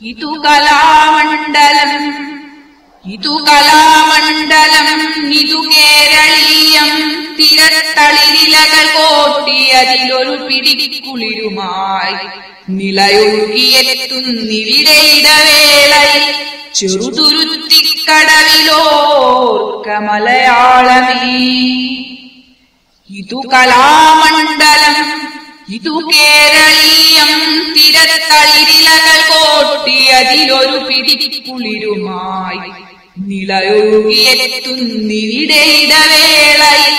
ഇതു കലാമണ്ഡലം ഇതു കലാമണ്ഡലം ഇതു കേരളീയം തിരത്തളിരിലകൾ കോട്ടിയതിലൊരു പിടിക്കുളിരുമായി നിലയൊഴുകിയെത്തുന്നിവിടെ ഇടവേളയിൽ ചെറുതുരുത്തിക്കടവിലോർക്ക മലയാളമേ. ഇതു കലാമണ്ഡലം ഇതു കേരളീയം തിരത്തളിരിലകൾ കോട്ടിയതിലൊരു പിടിക്കുളിരുമായി നിലയൊഴുകിയെത്തുന്നിവിടെ ഇടവേളയിൽ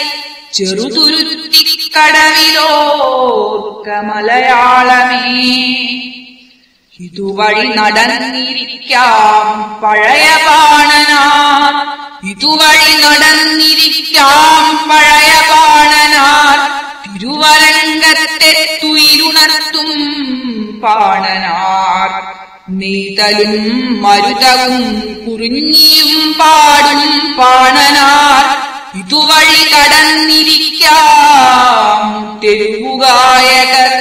ചെറുതുരുത്തിക്കടവിലോർക്ക മലയാളമേ. ഇതുവഴി നടന്നിരിക്കാം പഴയ പാണനാർ ഇതുവഴി നടന്നിരിക്കാം പഴയ പാണനാർ തിരുവരങ്കത്തെത്തുയിരുണർത്തും പാണനാർ നെയ്തലും മരുതവും കുറിഞ്ഞിയും പാടും പാണനാർ ഇതുവഴി കടന്നിരിക്കാം തെരുവുഗായകർ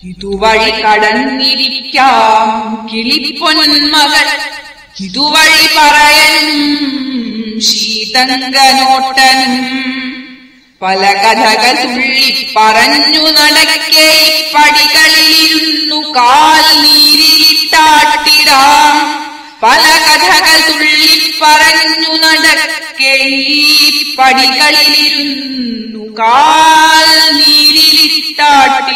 ഇതുവഴി കടന്നിരിക്കാം കിളിപ്പൊന്മകൾ ഇതുവഴി പറയനും ശീതങ്കനോട്ടനും പല കഥകൾ തുള്ളി പറഞ്ഞു നടക്കേ പടികളിലിരുന്നു കാൽ നീരിലിട്ടാട്ടിടാം പല കഥകൾ തുള്ളി പറഞ്ഞു നടക്കേ പടികളിലിരുന്നു കാൽ നീരിലിട്ടാട്ടിടാം.